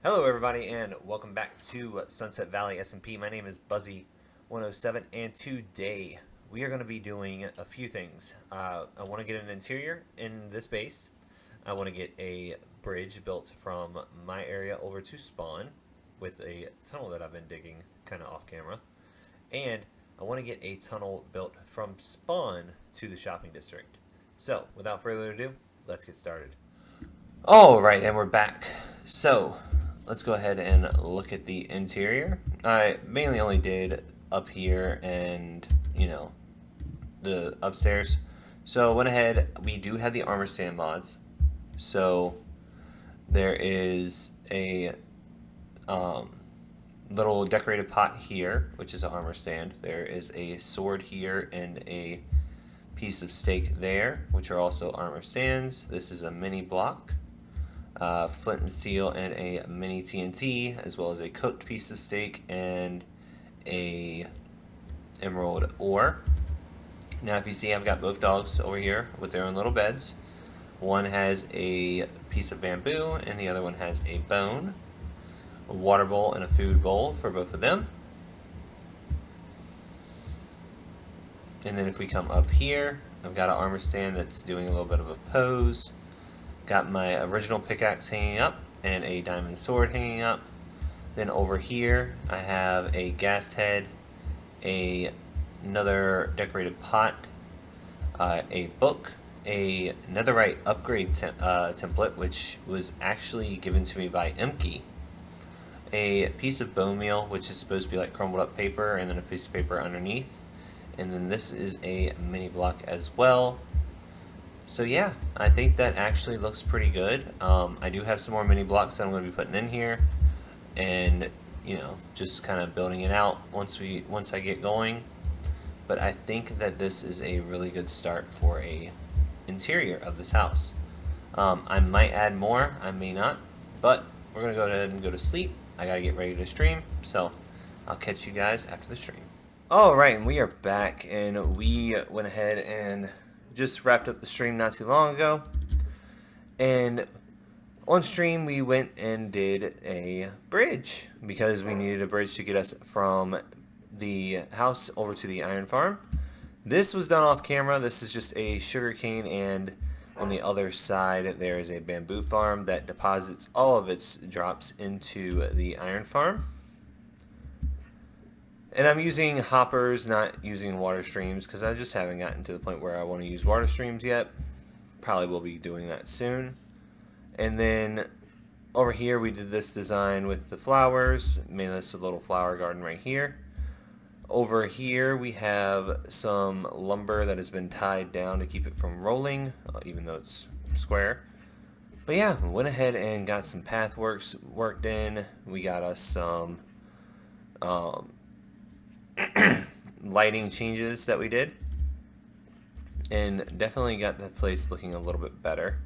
Hello everybody and welcome back to Sunset Valley SMP. My name is Buzzy107 and today we are going to be doing a few things. I want to get an interior in this base. I want to get a bridge built from my area over to spawn with a tunnel that I've been digging kind of off camera. And I want to get a tunnel built from spawn to the shopping district. So without further ado, let's get started. Alright, and we're back. So let's go ahead and look at the interior. I mainly only did up here and, the upstairs. So I went ahead, we do have the armor stand mods. So there is a little decorated pot here, which is an armor stand. There is a sword here and a piece of steak there, which are also armor stands. This is a mini block. Flint and steel and a mini TNT, as well as a cooked piece of steak and a emerald ore. Now if you see, I've got both dogs over here with their own little beds. One has a piece of bamboo and the other one has a bone, a water bowl and a food bowl for both of them. And then if we come up here, I've got an armor stand that's doing a little bit of a pose. Got my original pickaxe hanging up and a diamond sword hanging up. Then over here I have a ghast head, another decorated pot, a book, a netherite upgrade template, which was actually given to me by Imke, a piece of bone meal, which is supposed to be like crumbled up paper, and then a piece of paper underneath. And then this is a mini block as well. So yeah, I think that actually looks pretty good. I do have some more mini blocks that I'm going to be putting in here, and just kind of building it out once I get going. But I think that this is a really good start for a interior of this house. I might add more, I may not, but we're going to go ahead and go to sleep. I got to get ready to stream, so I'll catch you guys after the stream. Alright, and we are back, and we went ahead and just wrapped up the stream not too long ago, and on stream we went and did a bridge because we needed a bridge to get us from the house over to the iron farm. This was done off camera. This is just a sugarcane, and on the other side there is a bamboo farm that deposits all of its drops into the iron farm. And I'm using hoppers, not using water streams, because I just haven't gotten to the point where I want to use water streams yet. Probably will be doing that soon. And then over here we did this design with the flowers, made this a little flower garden right here. Over here we have some lumber that has been tied down to keep it from rolling, even though it's square. But yeah, went ahead and got some pathworks worked in. We got us some lighting changes that we did, and definitely got the place looking a little bit better.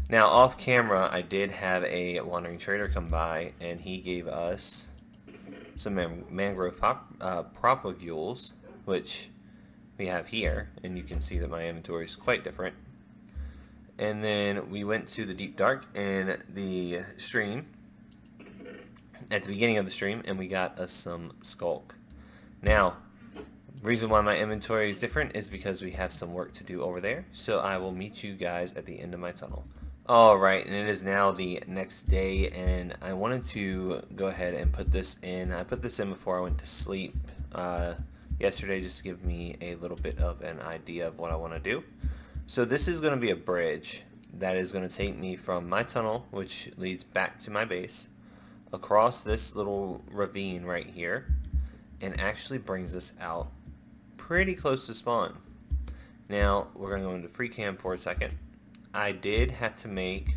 Now off camera I did have a wandering trader come by, and he gave us some mangrove propagules, which we have here, and you can see that my inventory is quite different. And then we went to the deep dark in the stream at the beginning of the stream, and we got us some skulk. Now, the reason why my inventory is different is because we have some work to do over there, so I will meet you guys at the end of my tunnel. Alright, and it is now the next day, and I wanted to go ahead and put this in. I put this in before I went to sleep yesterday, just to give me a little bit of an idea of what I want to do. So this is going to be a bridge that is going to take me from my tunnel, which leads back to my base, across this little ravine right here, and actually brings us out pretty close to spawn. Now we're going to go into free cam for a second. I did have to make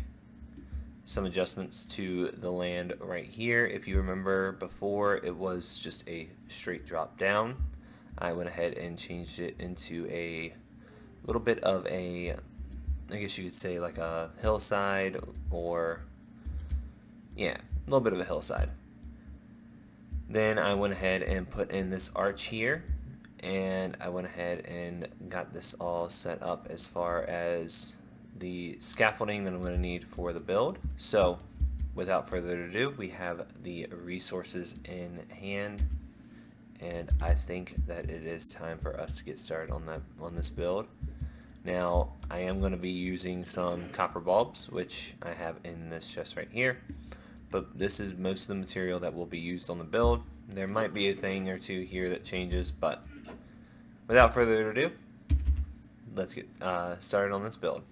some adjustments to the land right here. If you remember before, it was just a straight drop down. I went ahead and changed it into a little bit of a, I guess you could say like a hillside, or yeah, a little bit of a hillside. Then I went ahead and put in this arch here, and I went ahead and got this all set up as far as the scaffolding that I'm going to need for the build. So without further ado, we have the resources in hand, and I think that it is time for us to get started on this build. Now, I am going to be using some copper bulbs, which I have in this chest right here, but this is most of the material that will be used on the build. There might be a thing or two here that changes, but without further ado, let's get started on this build.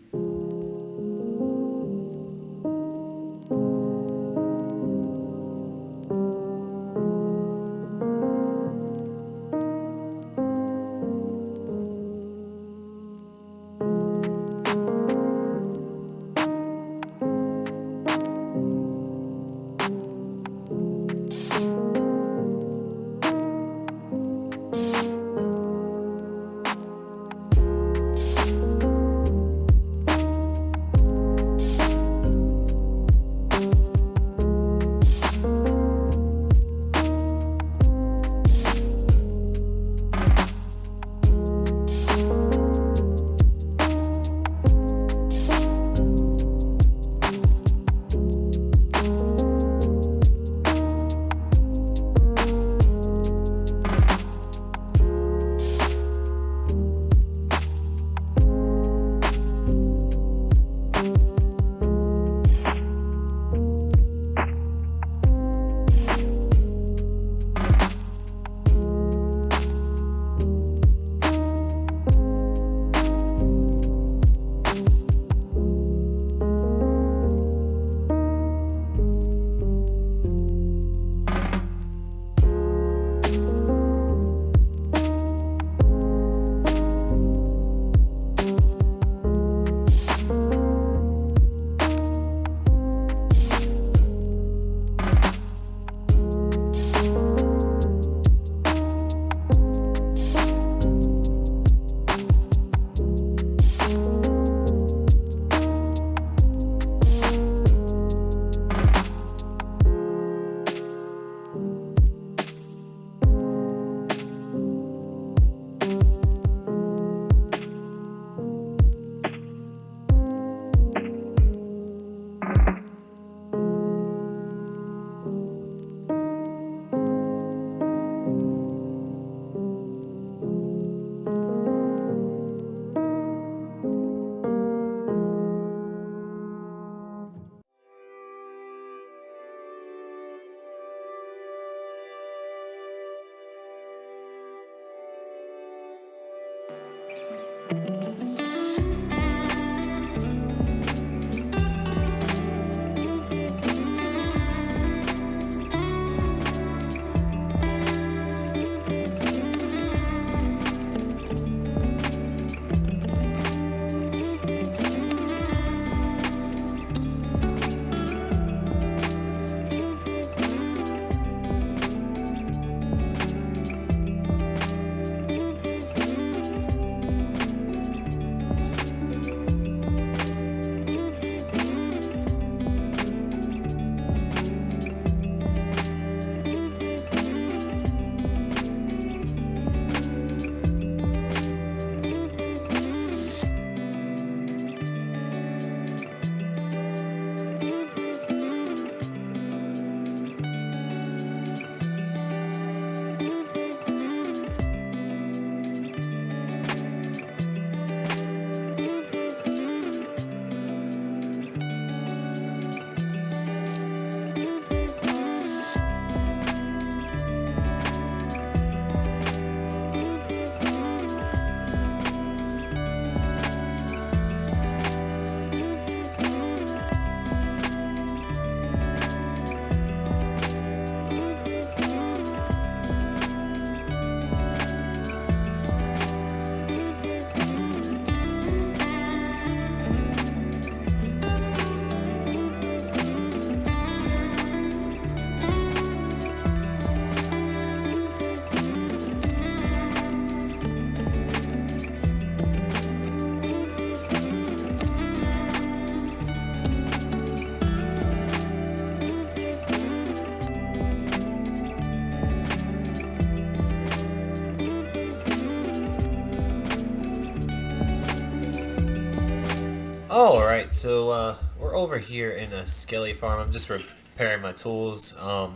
Alright, so we're over here in a skelly farm. I'm just repairing my tools.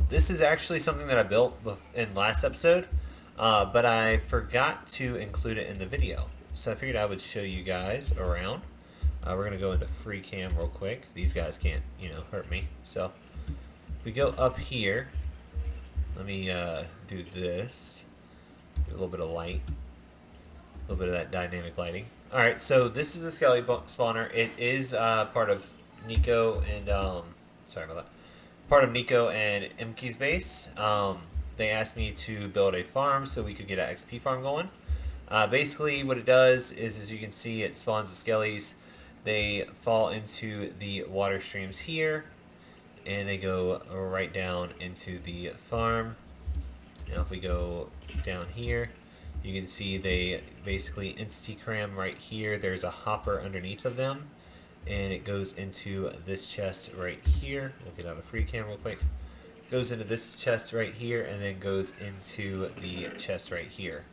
This is actually something that I built in last episode, but I forgot to include it in the video. So I figured I would show you guys around. We're gonna go into free cam real quick. These guys can't, hurt me. So if we go up here, let me do this. Get a little bit of light, a little bit of that dynamic lighting. All right, so this is a skelly spawner. It is part of Nico and sorry about that. Part of Nico and Imke's base. They asked me to build a farm so we could get an XP farm going. Basically, what it does is, as you can see, it spawns the skellies. They fall into the water streams here, and they go right down into the farm. Now, if we go down here, you can see they basically entity cram right here. There's a hopper underneath of them, and it goes into this chest right here. We'll get out of free cam real quick. Goes into this chest right here, and then goes into the chest right here.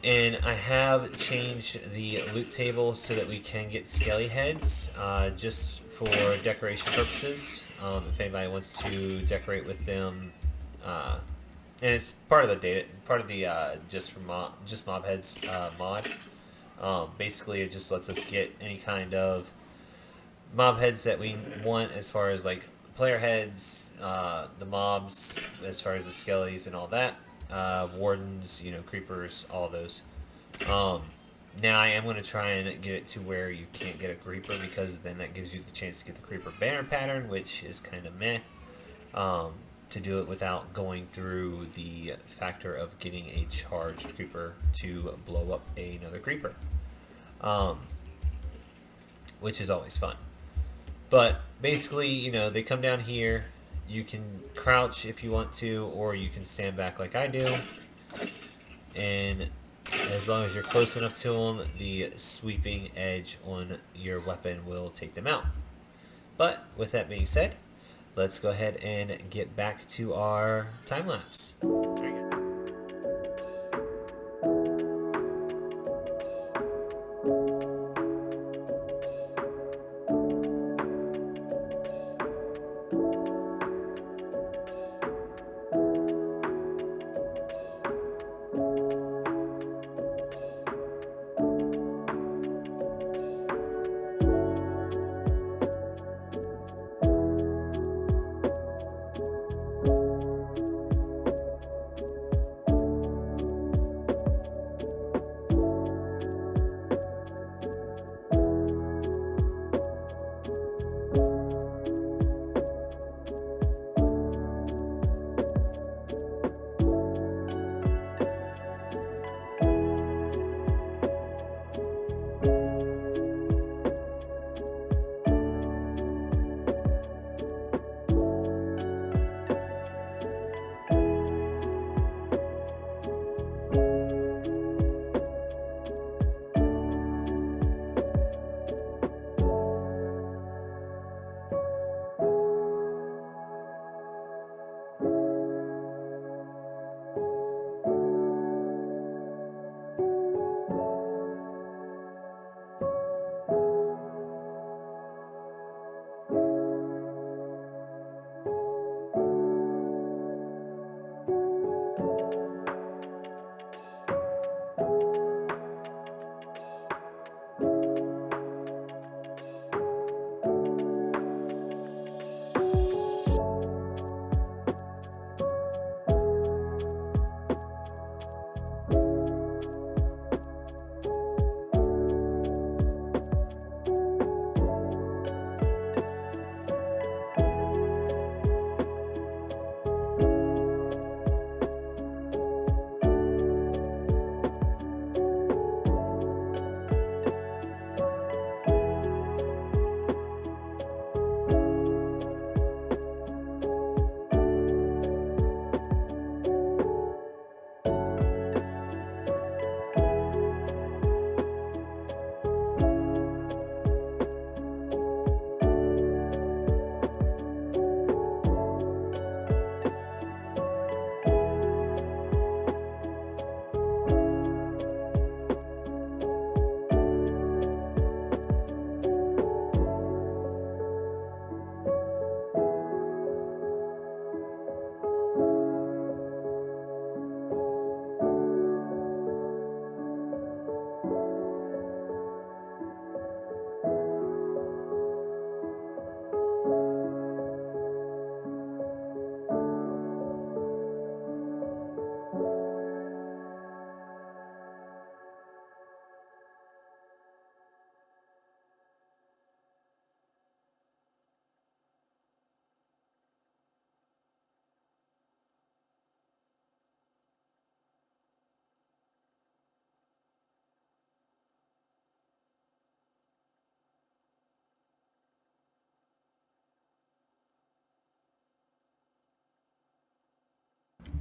And I have changed the loot table so that we can get skelly heads, just for decoration purposes. If anybody wants to decorate with them, and it's part of the just mob heads mod. Basically, it just lets us get any kind of mob heads that we want, as far as like player heads, the mobs, as far as the skellies and all that. Wardens, creepers, all those. Now I am going to try and get it to where you can't get a creeper, because then that gives you the chance to get the creeper banner pattern, which is kind of meh. To do it without going through the factor of getting a charged creeper to blow up another creeper. Which is always fun. But basically, they come down here. You can crouch if you want to, or you can stand back like I do. And as long as you're close enough to them, the sweeping edge on your weapon will take them out. But with that being said, let's go ahead and get back to our time lapse.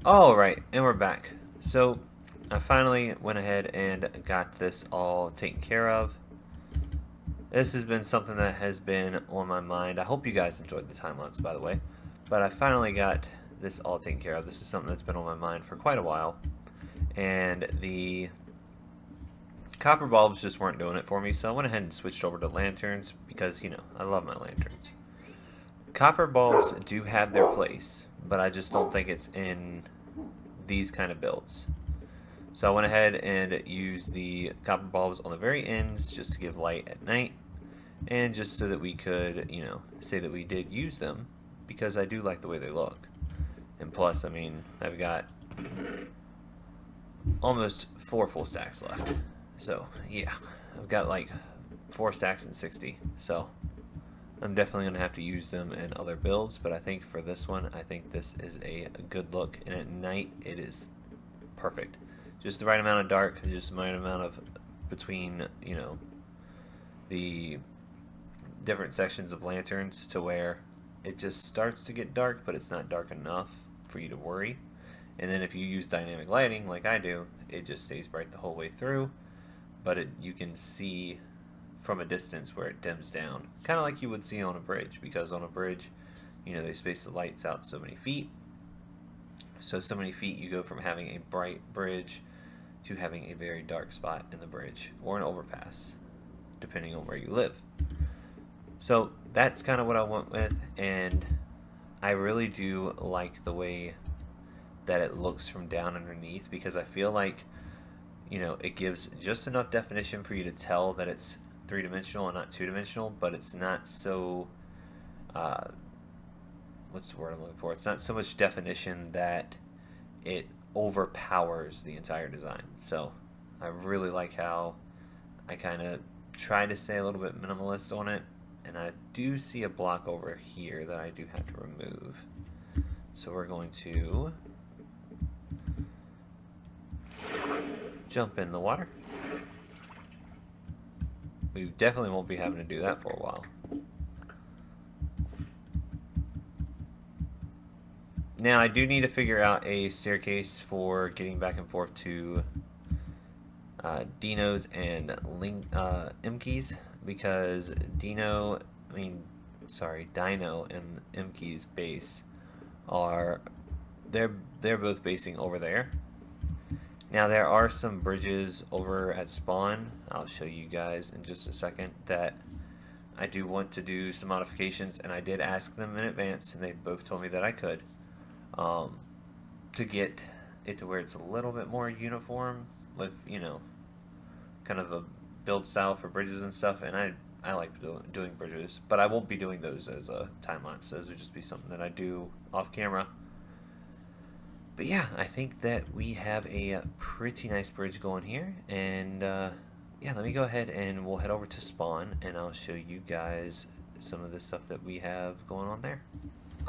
Alright, and we're back. So, I finally went ahead and got this all taken care of. This has been something that has been on my mind. I hope you guys enjoyed the time lapse, by the way. But I finally got this all taken care of. This is something that's been on my mind for quite a while. And the copper bulbs just weren't doing it for me, so I went ahead and switched over to lanterns because, you know, I love my lanterns. Copper bulbs do have their place, but I just don't think it's in these kind of builds. So I went ahead and used the copper bulbs on the very ends just to give light at night, and just so that we could, you know, say that we did use them, because I do like the way they look. And plus, I mean, I've got almost 4 full stacks left. So, yeah, I've got like 4 stacks and 60. So, I'm definitely going to have to use them in other builds, but I think for this one, I think this is a good look, and at night, it is perfect. Just the right amount of dark, just the right amount of between, you know, the different sections of lanterns to where it just starts to get dark, but it's not dark enough for you to worry. And then if you use dynamic lighting like I do, it just stays bright the whole way through, but you can see from a distance where it dims down, kind of like you would see on a bridge, because on a bridge, you know, they space the lights out so many feet. So many feet, you go from having a bright bridge to having a very dark spot in the bridge, or an overpass, depending on where you live. So that's kind of what I went with, and I really do like the way that it looks from down underneath, because I feel like, you know, it gives just enough definition for you to tell that it's 3-dimensional and not 2-dimensional, but it's not so, what's the word I'm looking for? It's not so much definition that it overpowers the entire design. So I really like how I kind of try to stay a little bit minimalist on it, and I do see a block over here that I do have to remove. So we're going to jump in the water. We definitely won't be having to do that for a while. Now I do need to figure out a staircase for getting back and forth to Dino's and Imke's, because Dino and Imke's base are they're both basing over there. Now there are some bridges over at spawn, I'll show you guys in just a second, that I do want to do some modifications, and I did ask them in advance, and they both told me that I could, to get it to where it's a little bit more uniform with, you know, kind of a build style for bridges and stuff. And I like doing bridges, but I won't be doing those as a time lapse. Those would just be something that I do off camera. But yeah, I think that we have a pretty nice bridge going here, and yeah, let me go ahead and we'll head over to spawn, and I'll show you guys some of the stuff that we have going on there.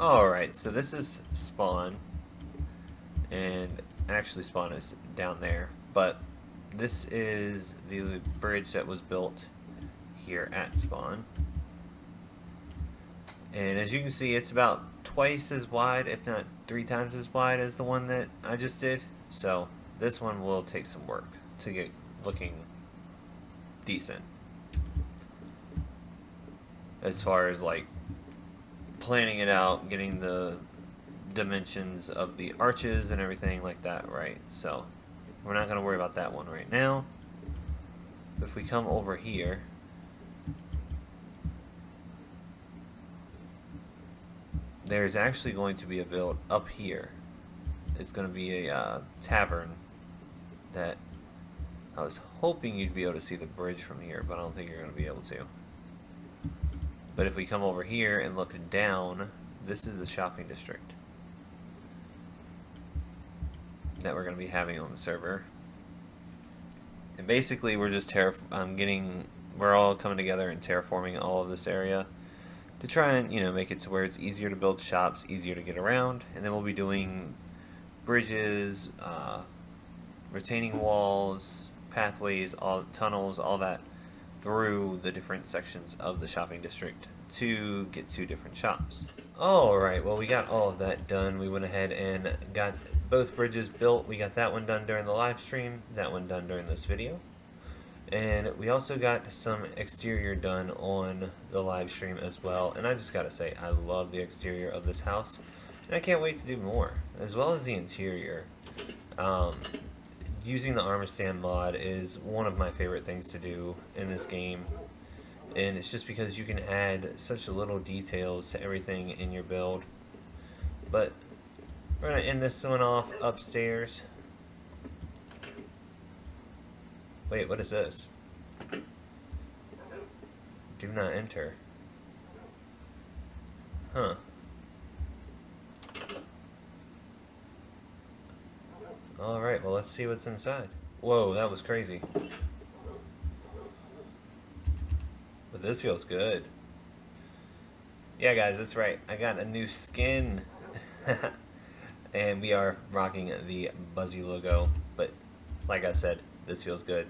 Alright, so this is spawn, and actually spawn is down there, but this is the bridge that was built here at spawn. And as you can see, it's about twice as wide, if not 3 times as wide as the one that I just did. So this one will take some work to get looking decent, as far as like planning it out, getting the dimensions of the arches and everything like that right. So we're not going to worry about that one right now. If we come over here, there's actually going to be a build up here. It's going to be a tavern that I was hoping you'd be able to see the bridge from here, but I don't think you're going to be able to. But if we come over here and look down, this is the shopping district that we're going to be having on the server. And basically we're just we're all coming together and terraforming all of this area to try and, you know, make it to where it's easier to build shops, easier to get around, and then we'll be doing bridges, retaining walls, pathways, all tunnels, all that through the different sections of the shopping district to get to different shops. Alright, well, we got all of that done. We went ahead and got both bridges built. We got that one done during the live stream, that one done during this video. And we also got some exterior done on the live stream as well. And I just gotta say, I love the exterior of this house. And I can't wait to do more, as well as the interior. Using the armor stand mod is one of my favorite things to do in this game. And it's just because you can add such little details to everything in your build. But we're gonna end this one off upstairs. Wait, what is this? Do not enter. Huh. Alright, well, let's see what's inside. Whoa, that was crazy. But this feels good. Yeah, guys, that's right. I got a new skin. And we are rocking the Buzzy logo. But, like I said, this feels good.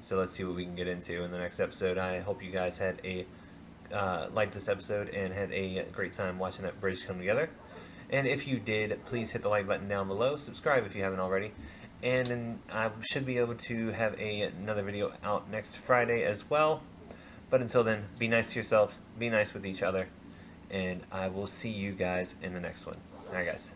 So let's see what we can get into in the next episode. I hope you guys had a liked this episode and had a great time watching that bridge come together. And if you did, please hit the like button down below. Subscribe if you haven't already. And then I should be able to have another video out next Friday as well. But until then, be nice to yourselves, be nice with each other, and I will see you guys in the next one. Alright, guys.